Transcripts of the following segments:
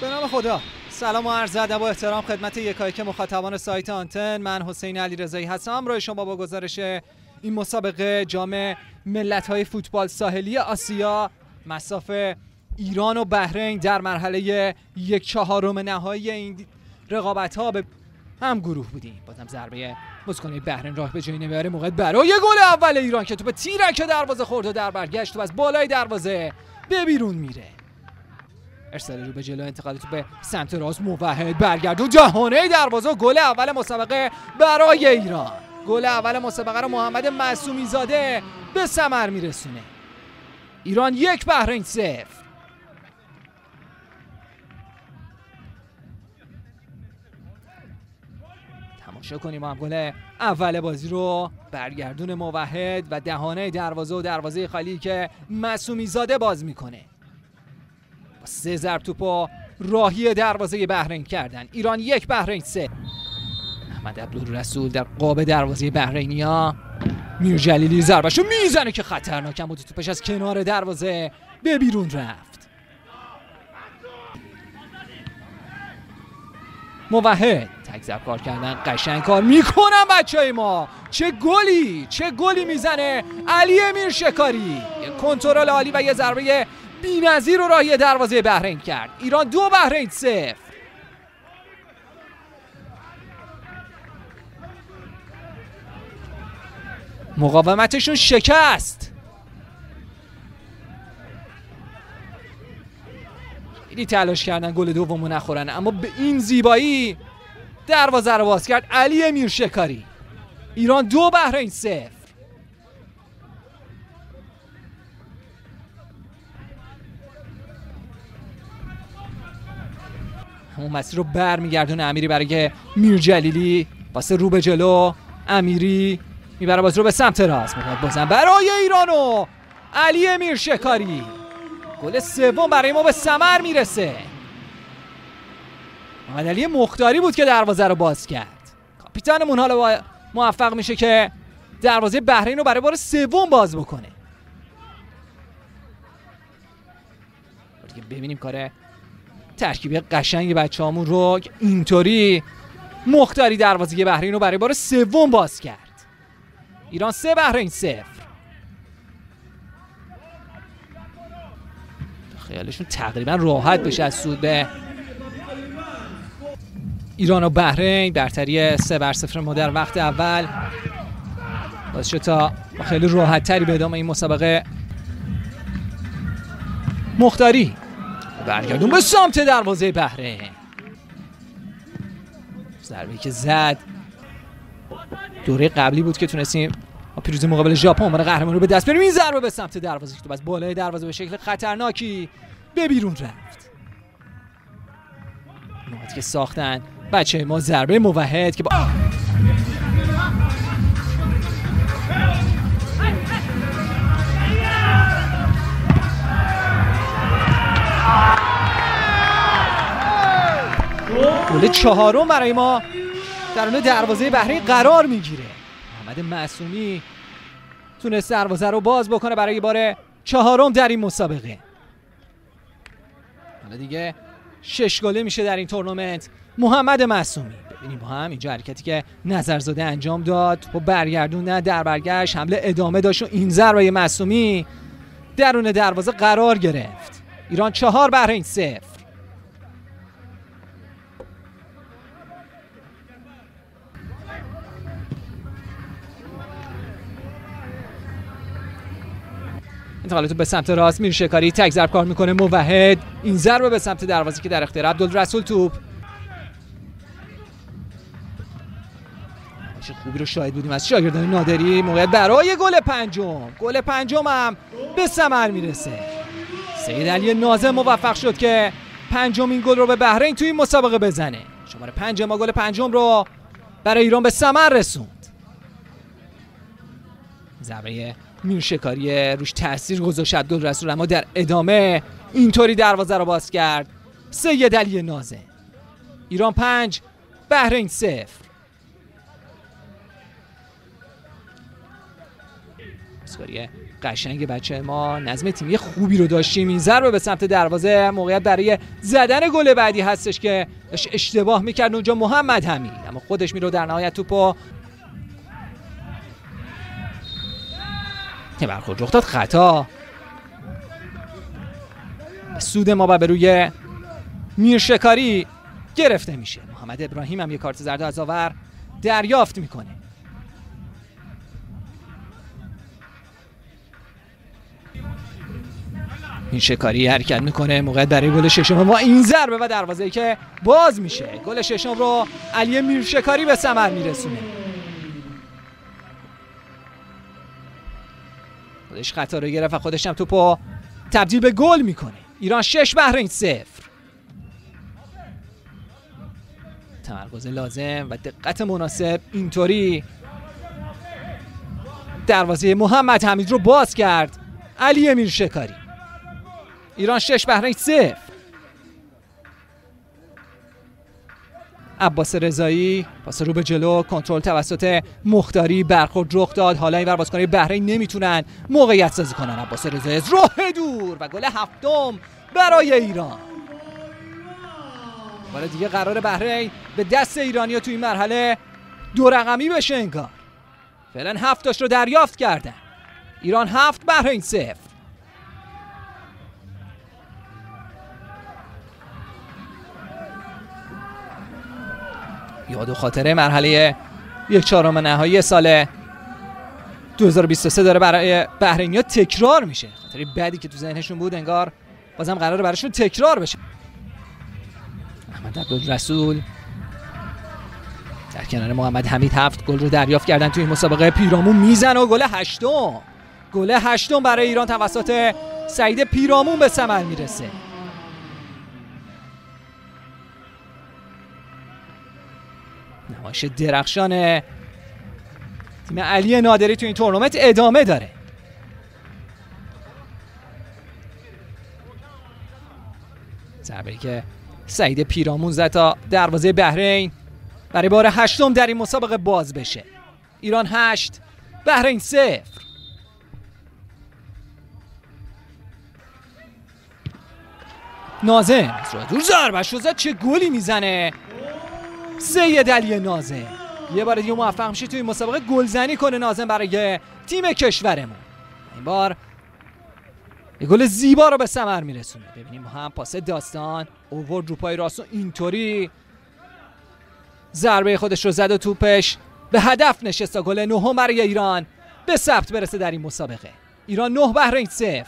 به نام خدا. سلام و عرض ادب و احترام خدمت یکایک مخاطبان سایت آنتن. من حسین علیرضایی هستم همراه شما با گزارش این مسابقه جام ملت‌های فوتبال ساحلی آسیا مصاف ایران و بحرین در مرحله 1/4 نهایی این رقابت‌ها به هم گروه بودیم. بازم ضربه بازیکن بحرین راه به جایی نمیاره. موقع برای گل اول ایران که توپ تیرک دروازه خورد و در برگشت توپ از بالای دروازه به بیرون میره. ارسال رو به جلو، انتقال توپ به سمت راست، موحد برگردون دهانه دروازه و گل اول مسابقه برای ایران. گل اول مسابقه رو محمد معصومی زاده به ثمر میرسونه. ایران 1 بحرین 0. تماشا کنیم هم گل اول بازی رو. برگردون موحد و دهانه دروازه و دروازه خالی که معصومی زاده باز میکنه. 3 ضرب توپو راهی دروازه بحرین کردن. ایران 1 بحرین 3. احمد عبدالرسول در قاب دروازه بحرینیا. میرجلیلی ضربهشو میزنه که خطرناکم بود. توپش از کنار دروازه به بیرون رفت. موحد تک ضرب کار کردن، قشنگ کار میکنن بچهای ما. چه گلی میزنه علی میرشکاری. کنترل عالی و یه ضربه بی‌نظیر رو راهی دروازه بحرین کرد. ایران 2 بحرین 0. مقاومتشون شکست. خیلی تلاش کردن گل دومو نخورن، اما به این زیبایی دروازه رو باز کرد علی میرشکاری. ایران 2 بحرین 0. همون مسیر رو برمیگردونه امیری برای میرجلیلی. واسه رو به جلو، امیری میبره بازی رو به سمت راست. میخواد بازم برای ایران و علی میرشکاری. گل سوم برای ما به ثمر میرسه. محمد علی مختاری بود که دروازه رو باز کرد. کاپیتانمون حالا موفق میشه که دروازه بحرین رو برای بار سوم باز بکنه. ببینیم کار ترکیبی قشنگ بچه‌هامون رو اینطوری مختاری دروازه بحرین رو برای بار سوم باز کرد. ایران 3 بحرین 0. خیالشون تقریبا راحت بشه از سود به ایران و بحرین. برتری 3-0 ما در وقت اول باعث شد تا خیلی راحت تری به ادامه این مسابقه. مختاری برگردون به سمت دروازه بحرین. ضربه‌ای که زد دوره قبلی بود که تونستیم پیروزی مقابل ژاپن عنوان قهرمان رو به دست بیاریم. این ضربه به سمت دروازه که از بالای دروازه به شکل خطرناکی به بیرون رفت. نوعاتی که ساختن بچه ما. ضربه موحد که با گل 4 برای ما درون دروازه بحرین قرار میگیره. محمد معصومی تونست دروازه رو باز بکنه برای بار 4 در این مسابقه. حالا دیگه 6 گله میشه در این تورنمنت. محمد معصومی ببینیم با هم اینجا حرکتی که نظرزاده انجام داد و برگردوندن در برگشت حمله ادامه داشت و این ضربه معصومی درون دروازه قرار گرفت. ایران 4 بحرین 0. انتقالات به سمت راست، میرشکاری تک ضرب کار میکنه. موحد این ضربه به سمت دروازه که در اختیار عبدالرسول توپ. چه خوبی رو شاهد بودیم از شاگردان نادری. موقع برای گل 5. گل 5 هم به ثمر میرسه. سید علی ناظم موفق شد که 5مین گل رو به بحرین توی این مسابقه بزنه. شماره 5 ما گل 5 رو برای ایران به ثمر رسوند. ضربه میرشکاری روش تاثیر گذاشت عبدالرسول، اما در ادامه اینطوری دروازه رو باز کرد سید علی ناظم. ایران 5 بحرین 0. پاسکاری قشنگ بچه ما، نظم تیمی خوبی رو داشتیم. این ضربه به سمت دروازه، موقعیت برای زدن گل بعدی هستش که داشت اشتباه میکرد اونجا محمد حمید، اما خودش میره در نهایت توپو برخورد رخ داد، خطا به سود ما و به روی میرشکاری گرفته میشه. محمد ابراهیم هم یه کارت زرد از آور دریافت میکنه. میرشکاری حرکت میکنه، موقعیت برای گل ششم ما، این ضربه و دروازه‌ای که باز میشه. گل ششم رو علی میرشکاری به ثمر میرسونه. خودش خطا رو گرفت و خودش هم توپو تبدیل به گل میکنه. ایران 6 بحرین 0. تمرکز لازم و دقت مناسب، اینطوری دروازه محمد حمید رو باز کرد علی میرشکاری. ایران 6 بحرین 0. عباس رضایی پاس رو به جلو، کنترل توسط مختاری، برخورد رخ داد. حالا اینور بازیکنان بحرین نمیتونن موقعیت سازی کنن. عباس رضایی از راه دور و گل هفتم برای ایران. حالا دیگه قرار بحرین به دست ایرانی‌ها تو این مرحله 2 رقمی بشه انگار. فعلا 7 تاش رو دریافت کردن. ایران 7 بحرین 0. یاد و خاطره مرحله 1/4 نهایی سال 2023 داره برای بحرینی‌ها تکرار میشه. خاطره بعدی که تو ذهنشون بود انگار بازم قراره براشون تکرار بشه. احمد عبدالرسول در کنار محمد حمید 7 گل رو دریافت کردن توی این مسابقه. پیرامون میزنه و گل 8م. گل 8م برای ایران توسط سعید پیرامون به ثمر میرسه. نمایش درخشان تیم علی نادری تو این تورنمنت ادامه داره. ضربه‌ای که سعید پیرامون زد تا دروازه بحرین برای بار 8م در این مسابقه باز بشه. ایران 8 بحرین 0. نازم از راه دور ضربه شو زد، چه گلی میزنه سید علی نازم. یه بار دیگه موفق میشه توی این مسابقه گلزنی کنه نازم برای تیم کشورمون. این بار یه گل زیبا رو به ثمر میرسونه. ببینیم هم پاس داستان اوورد رو پای راست و اینطوری ضربه خودش رو زد و توپش به هدف نشست. گل 9 برای ایران به ثبت برسه در این مسابقه. ایران 9 بحرین 0.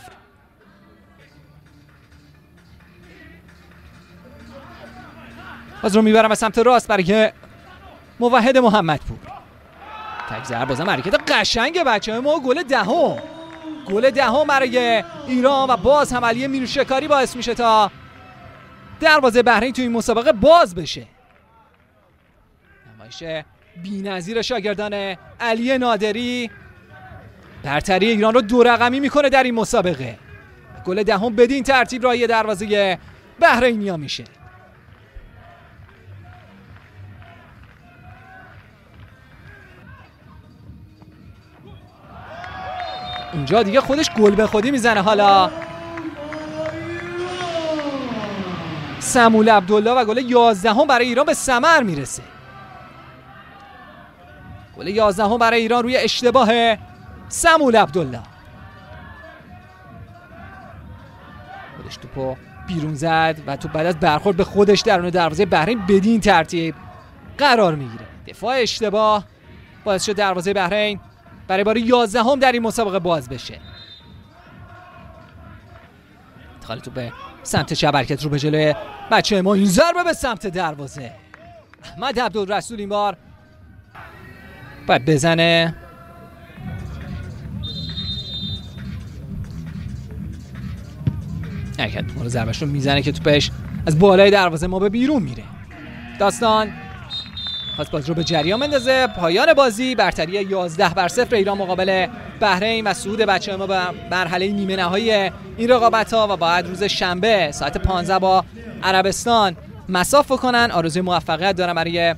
باز رو میبرم به سمت راست برای موحد محمدپور. تک ضربه بازم حرکت قشنگ بچه‌ها ما. گل 10. گل 10 برای ایران و باز هم علی میرشکاری باعث میشه تا دروازه بحرین توی این مسابقه باز بشه. نمایش بی‌نظیر شاگردان علی نادری برتری ایران رو 2 رقمی میکنه در این مسابقه. گل 10 بدین ترتیب رای دروازه بحرینیا میشه. اونجا دیگه خودش گل به خودی میزنه. حالا سمول عبدالله و گل 11 برای ایران به ثمر میرسه. گل 11 برای ایران روی اشتباه سمول عبدالله. خودش توپو بیرون زد و تو بعد از برخورد به خودش درون دروازه بحرین بدین ترتیب قرار میگیره. دفاع اشتباه باعث شد دروازه بحرین برای بار 11 در این مسابقه باز بشه. انتقال تو به سمت چپ، حرکت رو به جلوی بچه ما، این ضربه به سمت دروازه. احمد عبدالرسول این بار باید بزنه. حرکت رو ضربش رو میزنه که توپش از بالای دروازه ما به بیرون میره. داستان خواست بازی رو به جریان بندازه. پایان بازی برتری 11 بر 0 ایران مقابل بحرین و صعود بچه‌ها ما به مرحله نیمه نهایی این رقابت‌ها و بعد روز شنبه ساعت 15 با عربستان مصاف کنن. آرزوی موفقیت دارم برای